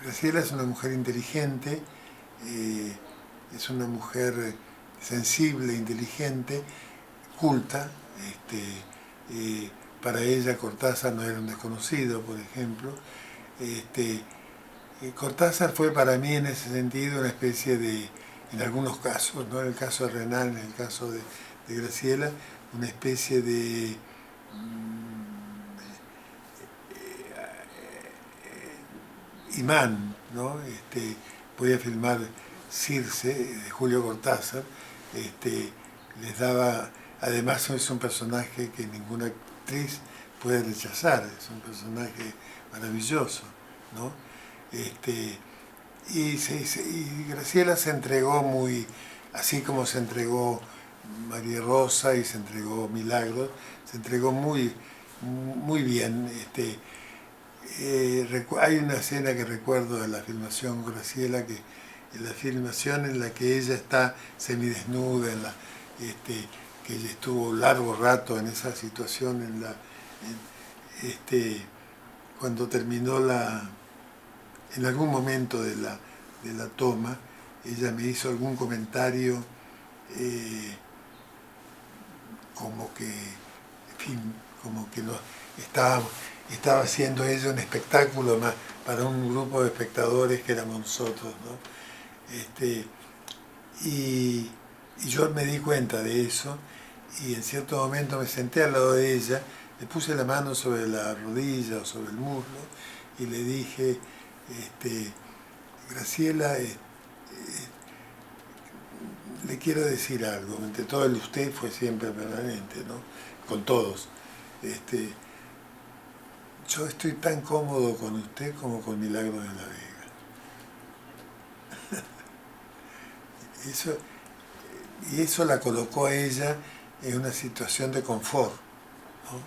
S1: Graciela es una mujer inteligente, es una mujer sensible, inteligente, culta. Para ella Cortázar no era un desconocido, por ejemplo. Cortázar fue para mí en ese sentido una especie de, en algunos casos, ¿no? En el caso de Renan, en el caso de Graciela, una especie de imán, ¿no? Podía filmar Circe, de Julio Cortázar, les daba, además es un personaje que ninguna actriz puede rechazar, es un personaje maravilloso, ¿no? Y Graciela se entregó muy, así como se entregó María Rosa y se entregó Milagros, se entregó muy, muy bien. Hay una escena que recuerdo de la filmación Graciela, que en la filmación en la que ella está semidesnuda, que ella estuvo largo rato en esa situación, cuando terminó en algún momento de la toma, ella me hizo algún comentario como que, en fin, como que estaba haciendo ella un espectáculo más para un grupo de espectadores que éramos nosotros, ¿no? Y yo me di cuenta de eso y en cierto momento me senté al lado de ella, le puse la mano sobre la rodilla o sobre el muslo y le dije, Graciela, le quiero decir algo, entre todo el usted fue siempre permanente, ¿no? Con todos. Yo estoy tan cómodo con usted como con Milagros de la Vega. Eso la colocó a ella en una situación de confort, ¿no?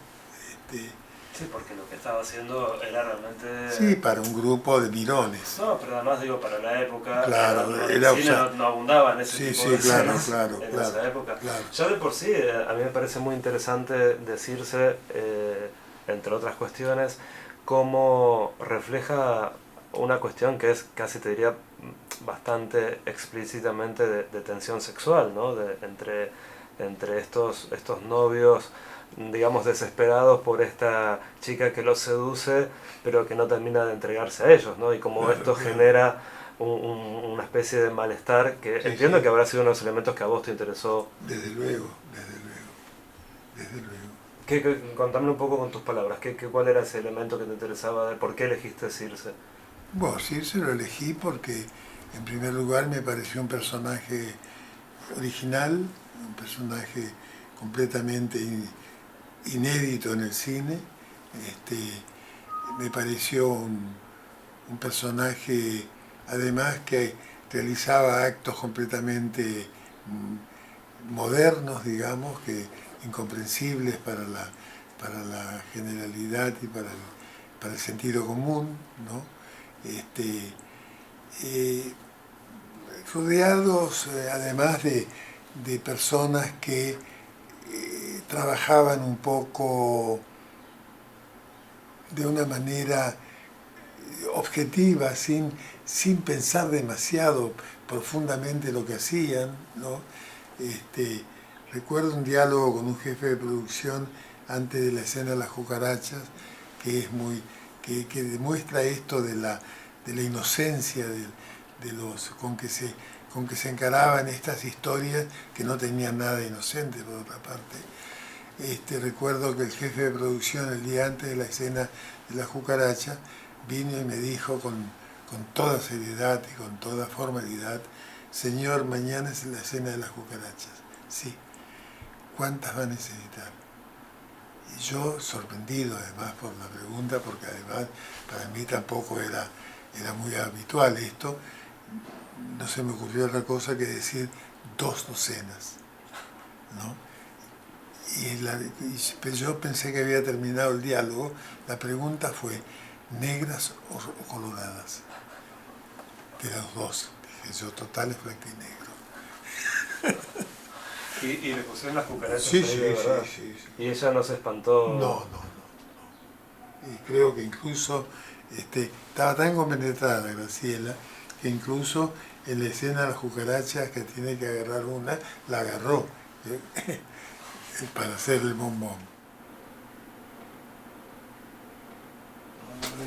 S2: Sí, porque lo que estaba haciendo era realmente...
S1: Sí, para un grupo de mirones.
S2: No, pero además digo, para la época,
S1: claro,
S2: el cine no abundaba en ese tipo de escenas
S1: claro,
S2: en esa época.
S1: Claro.
S2: Ya de por sí, a mí me parece muy interesante decirse, entre otras cuestiones, cómo refleja una cuestión que es, casi te diría, bastante explícitamente de tensión sexual, ¿no? Entre estos novios, digamos, desesperados por esta chica que los seduce, pero que no termina de entregarse a ellos, ¿no? Y como esto genera una especie de malestar que entiendo que habrá sido uno de los elementos que a vos te interesó.
S1: Desde luego.
S2: Contame un poco con tus palabras, ¿cuál era ese elemento que te interesaba? ¿Por qué elegiste Circe?
S1: Bueno, Circe lo elegí porque, en primer lugar, me pareció un personaje original, un personaje completamente inédito en el cine. Me pareció un personaje, además, que realizaba actos completamente modernos, digamos, que incomprensibles para la generalidad y para el sentido común, ¿no? Rodeados además de personas que trabajaban un poco de una manera objetiva, sin pensar demasiado, profundamente lo que hacían, ¿no? Recuerdo un diálogo con un jefe de producción antes de la escena de las cucarachas, que es que demuestra esto de la inocencia con que se encaraban estas historias que no tenían nada de inocente, por otra parte. Recuerdo que el jefe de producción el día antes de la escena de las cucarachas vino y me dijo con toda seriedad y con toda formalidad: señor, mañana es la escena de las cucarachas. Sí. ¿Cuántas va a necesitar? Y yo, sorprendido además por la pregunta, porque además para mí tampoco era muy habitual esto, no se me ocurrió otra cosa que decir 2 docenas, ¿no? Pero yo pensé que había terminado el diálogo. La pregunta fue: ¿negras o coloradas? De los 2. Dije yo: total, es blanco y negro.
S2: ¿Y le pusieron las cucarachas?
S1: Sí,
S2: ahí,
S1: sí,
S2: ¿verdad?
S1: sí.
S2: ¿Y ella no se espantó?
S1: No. Y creo que incluso estaba tan compenetrada Graciela que incluso en la escena de las cucarachas, que tiene que agarrar una, la agarró para hacer el bombón.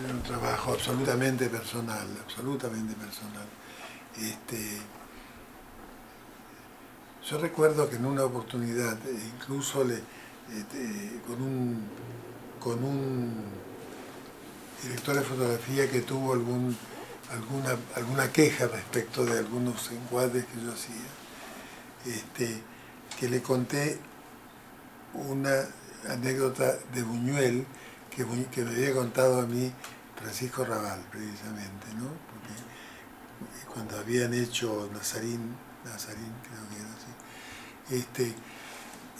S1: Era un trabajo absolutamente personal, absolutamente personal. Yo recuerdo que en una oportunidad, incluso con un director de fotografía que tuvo alguna queja respecto de algunos encuadres que yo hacía, que le conté una anécdota de Buñuel que me había contado a mí Francisco Rabal, precisamente, ¿no? Porque cuando habían hecho Nazarín creo que era así,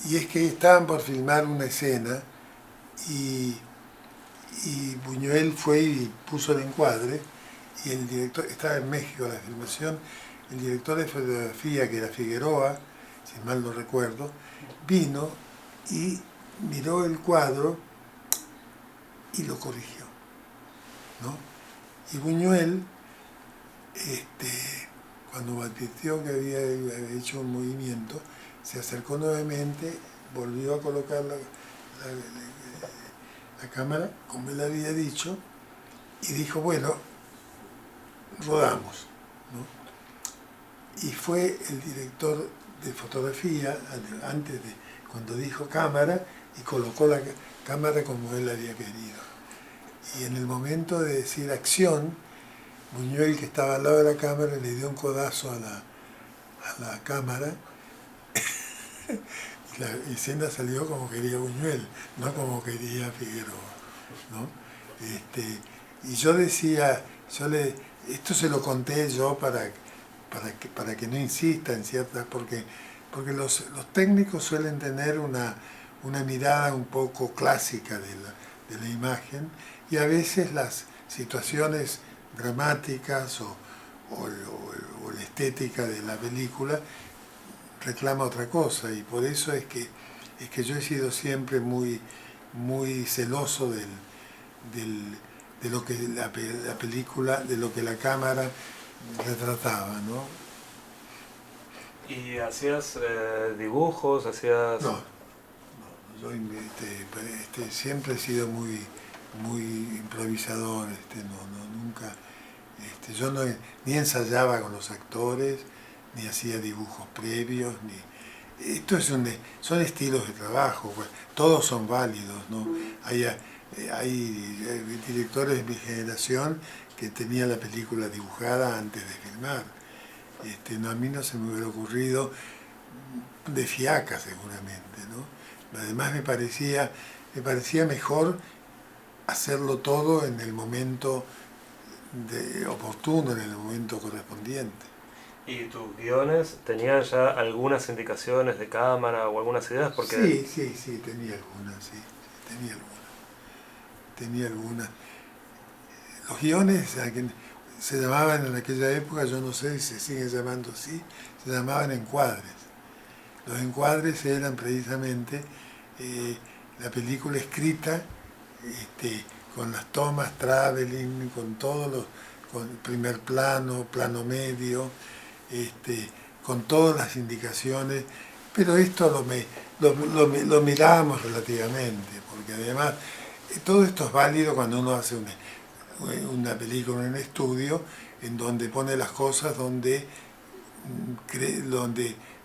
S1: y es que estaban por filmar una escena y Buñuel fue y puso el encuadre, y el director, estaba en México la filmación, el director de fotografía, que era Figueroa, si mal no recuerdo, vino y miró el cuadro y lo corrigió, ¿no? Y Buñuel, cuando advirtió que había hecho un movimiento, se acercó nuevamente, volvió a colocar la cámara, como él había dicho, y dijo: bueno, rodamos, ¿no? Y fue el director de fotografía, cuando dijo cámara, y colocó la cámara como él había querido. Y en el momento de decir acción, Buñuel, que estaba al lado de la cámara, le dio un codazo a la cámara. Y la escena salió como quería Buñuel, no como quería Figueroa, ¿no? Y yo decía, esto se lo conté yo para que no insista en ciertas, porque los técnicos suelen tener una mirada un poco clásica de la imagen, y a veces las situaciones dramáticas o la estética de la película reclama otra cosa, y por eso es que yo he sido siempre muy celoso de lo que la película, de lo que la cámara retrataba, ¿no?
S2: ¿Y hacías dibujos?
S1: No, yo siempre he sido muy improvisador, nunca, yo ni ensayaba con los actores, ni hacía dibujos previos, son estilos de trabajo, pues, todos son válidos, ¿no? Hay directores de mi generación que tenían la película dibujada antes de filmar. A mí no se me hubiera ocurrido, de fiaca seguramente, ¿no? Además me parecía mejor hacerlo todo en el momento oportuno, en el momento correspondiente.
S2: ¿Y tus guiones tenían ya algunas indicaciones de cámara o algunas ideas?
S1: Porque... Sí, tenía algunas. Los guiones se llamaban en aquella época, yo no sé si se siguen llamando así, se llamaban encuadres. Los encuadres eran precisamente la película escrita, con las tomas, traveling, con todos con primer plano, plano medio, con todas las indicaciones, pero esto lo miramos relativamente, porque además todo esto es válido cuando uno hace una película en estudio, en donde pone las cosas donde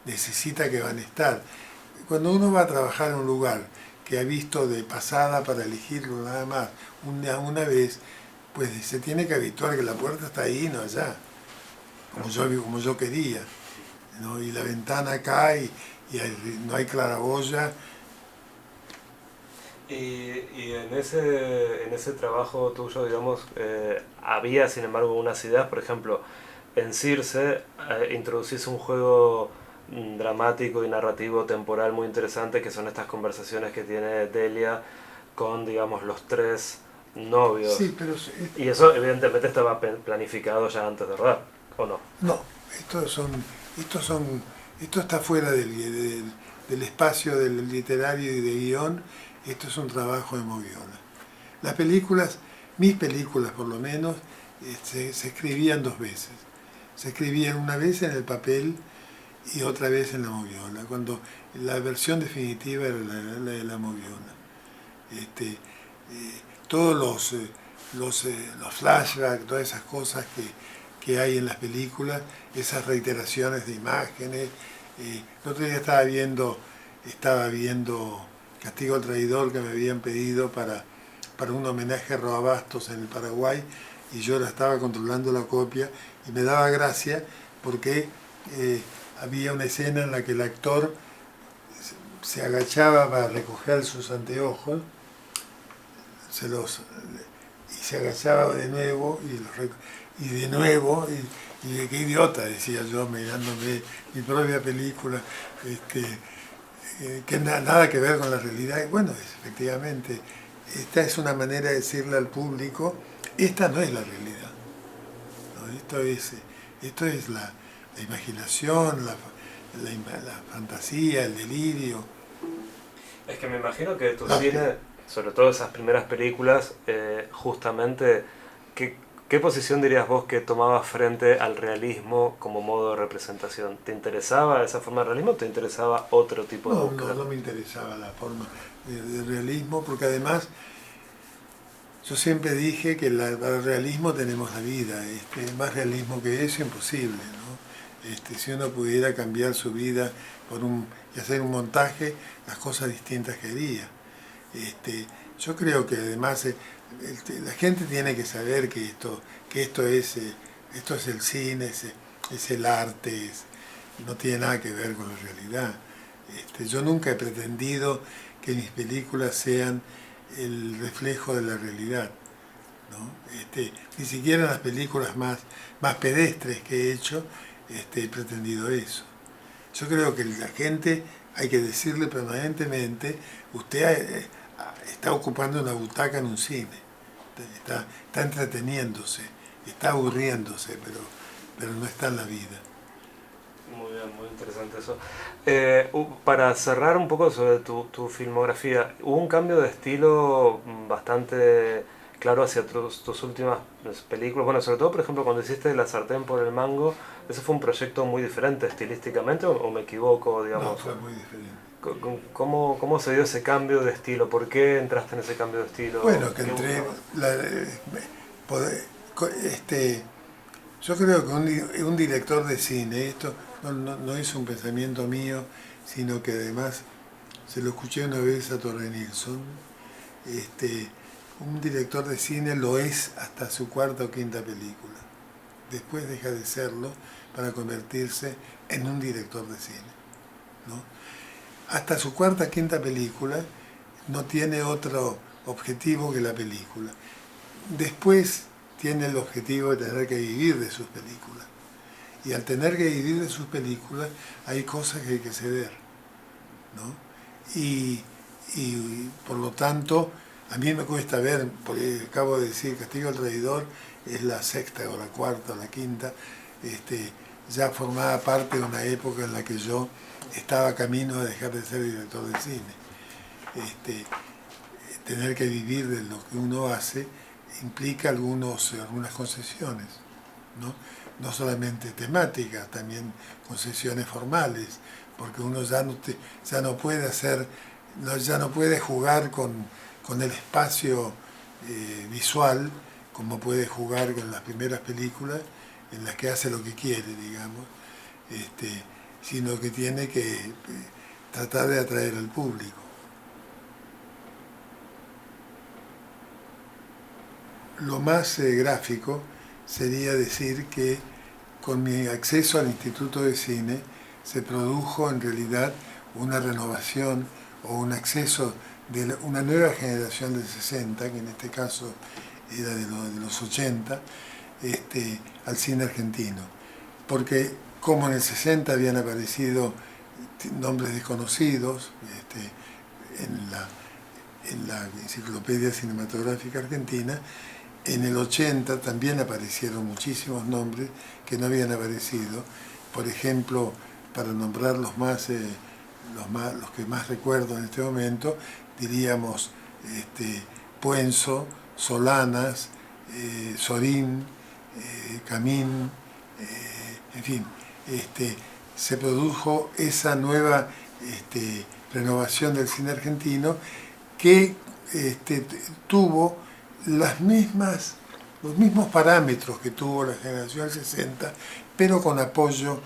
S1: necesita que van a estar. Cuando uno va a trabajar en un lugar que ha visto de pasada para elegirlo nada más una vez, pues se tiene que habituar que la puerta está ahí, no allá, como yo quería, ¿no? Y la ventana acá y no hay claraboya.
S2: Y en ese trabajo tuyo, digamos, había sin embargo unas ideas, por ejemplo, en Circe introducís un juego dramático y narrativo temporal muy interesante, que son estas conversaciones que tiene Delia con, digamos, los tres novios.
S1: Sí, pero
S2: y eso evidentemente estaba planificado ya antes de rodar, ¿o no?
S1: No, esto está fuera del espacio del literario y de guión. Esto es un trabajo de Moviola. Las películas, mis películas por lo menos, se escribían dos veces. Se escribían una vez en el papel y otra vez en la Moviola, cuando la versión definitiva era la de la Moviola. Todos los flashbacks, todas esas cosas que hay en las películas, esas reiteraciones de imágenes. El otro día estaba viendo Castigo al Traidor, que me habían pedido para un homenaje a Roabastos en el Paraguay, y yo la estaba controlando la copia y me daba gracia porque había una escena en la que el actor se agachaba para recoger sus anteojos, y se agachaba de nuevo y de nuevo, y qué idiota, decía yo mirándome mi propia película, que nada que ver con la realidad. Y bueno, efectivamente, esta es una manera de decirle al público, esta no es la realidad, ¿no? Esto es la imaginación, la fantasía, el delirio.
S2: Es que me imagino que tu cine, sobre todo esas primeras películas, justamente, ¿qué posición dirías vos que tomabas frente al realismo como modo de representación? ¿Te interesaba esa forma de realismo o te interesaba otro tipo de búsqueda?
S1: No me interesaba la forma de realismo, porque además yo siempre dije que para el realismo tenemos la vida. Más realismo que eso, imposible, ¿no? Si uno pudiera cambiar su vida y hacer un montaje, las cosas distintas que haría. Yo creo que además la gente tiene que saber que esto es el cine, es el arte, no tiene nada que ver con la realidad. Yo nunca he pretendido que mis películas sean el reflejo de la realidad, ¿no? Ni siquiera en las películas más pedestres que he hecho he pretendido eso. Yo creo que la gente hay que decirle permanentemente, usted está ocupando una butaca en un cine, está entreteniéndose, está aburriéndose, pero no está en la vida.
S2: Muy bien, muy interesante eso. Para cerrar un poco sobre tu filmografía, ¿hubo un cambio de estilo bastante claro hacia tus últimas películas? Bueno, sobre todo, por ejemplo, cuando hiciste La sartén por el mango, ¿ese fue un proyecto muy diferente estilísticamente o me equivoco, digamos?
S1: No, fue muy diferente.
S2: ¿Cómo se dio ese cambio de estilo? ¿Por qué entraste en ese cambio de estilo?
S1: Bueno, que yo creo que un director de cine, esto no es un pensamiento mío, sino que además se lo escuché una vez a Torre Nilsson. Un director de cine lo es hasta su cuarta o quinta película. Después deja de serlo para convertirse en un director de cine, ¿no? Hasta su cuarta o quinta película no tiene otro objetivo que la película. Después tiene el objetivo de tener que vivir de sus películas. Y al tener que vivir de sus películas hay cosas que hay que ceder, ¿no? Y por lo tanto, a mí me cuesta ver, porque acabo de decir, Castigo al Traidor es la sexta o la cuarta o la quinta, ya formaba parte de una época en la que yo estaba camino de dejar de ser director de cine. Tener que vivir de lo que uno hace implica algunas concesiones, ¿no? no solamente temáticas, también con sesiones formales, porque uno ya no puede ya no puede jugar con el espacio visual como puede jugar con las primeras películas en las que hace lo que quiere, digamos, sino que tiene que tratar de atraer al público. Lo más gráfico sería decir que con mi acceso al Instituto de Cine se produjo en realidad una renovación o un acceso de una nueva generación del 60, que en este caso era de los 80, al cine argentino. Porque como en el 60 habían aparecido nombres desconocidos en la Enciclopedia Cinematográfica Argentina, en el 80 también aparecieron muchísimos nombres que no habían aparecido. Por ejemplo, para nombrar los que más recuerdo en este momento, diríamos Puenzo, Solanas, Sorín, Camín, en fin, se produjo esa nueva renovación del cine argentino que tuvo los mismos parámetros que tuvo la generación del 60, pero con apoyo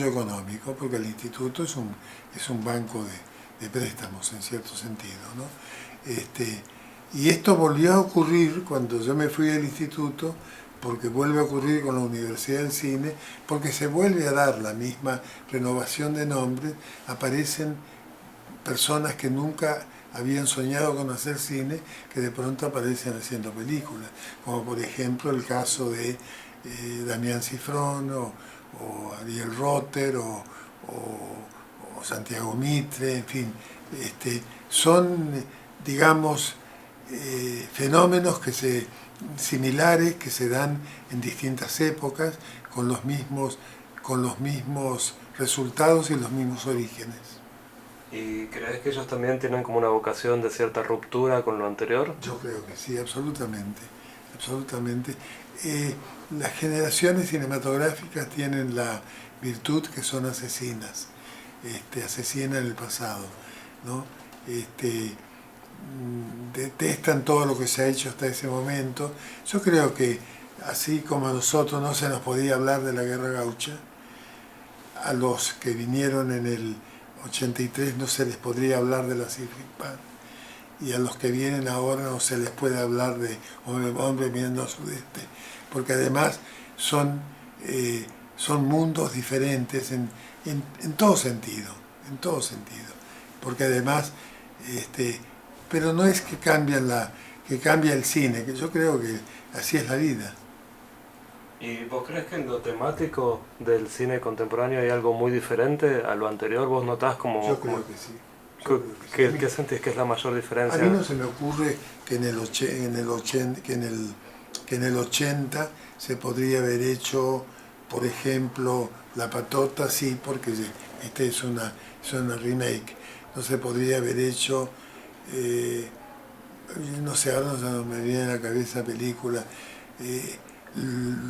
S1: económico, porque el instituto es un banco de préstamos en cierto sentido, ¿no? Y esto volvió a ocurrir cuando yo me fui del instituto, porque vuelve a ocurrir con la Universidad del Cine, porque se vuelve a dar la misma renovación de nombres, aparecen personas que nunca habían soñado con hacer cine, que de pronto aparecen haciendo películas, como por ejemplo el caso de Damián Cifrón, o Ariel Rotter, o Santiago Mitre, en fin, son, digamos, fenómenos similares que se dan en distintas épocas, con los mismos resultados y los mismos orígenes.
S2: ¿Y crees que ellos también tienen como una vocación de cierta ruptura con lo anterior?
S1: Yo creo que sí, absolutamente. Las generaciones cinematográficas tienen la virtud que son asesinas, asesinan el pasado, ¿no? Detestan todo lo que se ha hecho hasta ese momento. Yo creo que así como a nosotros no se nos podía hablar de la Guerra Gaucha, a los que vinieron en el 83 no se les podría hablar de la Cifripán, y a los que vienen ahora no se les puede hablar de Hombre mirando al sudeste, porque además son mundos diferentes en todo sentido, porque además, pero no es que cambia el cine, que yo creo que así es la vida.
S2: ¿Y vos crees que en lo temático del cine contemporáneo hay algo muy diferente a lo anterior? ¿Vos notás como...?
S1: Yo creo que sí.
S2: ¿Qué sentís que es la mayor diferencia?
S1: A mí no se me ocurre que en el 80 se podría haber hecho, por ejemplo, La Patota, sí, porque es una remake. No se podría haber hecho, no sé, ahora no me viene a la cabeza película,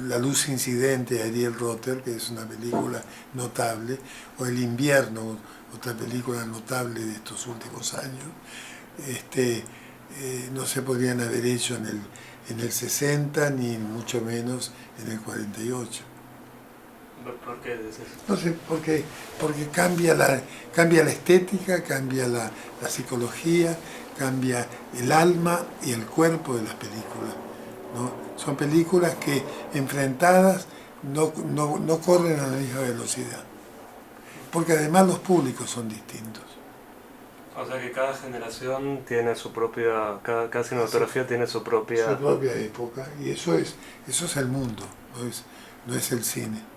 S1: La Luz Incidente de Ariel Rotter, que es una película notable, o El Invierno, otra película notable de estos últimos años. No se podrían haber hecho en el 60, ni mucho menos en el 48.
S2: ¿Por qué decís eso?
S1: No sé, porque cambia la estética, cambia la psicología, cambia el alma y el cuerpo de las películas, ¿no? Son películas que enfrentadas no corren a la misma velocidad, porque además los públicos son distintos.
S2: O sea que cada generación tiene su propia, cada cinematografía tiene su propia
S1: época, y eso es el mundo, no es el cine.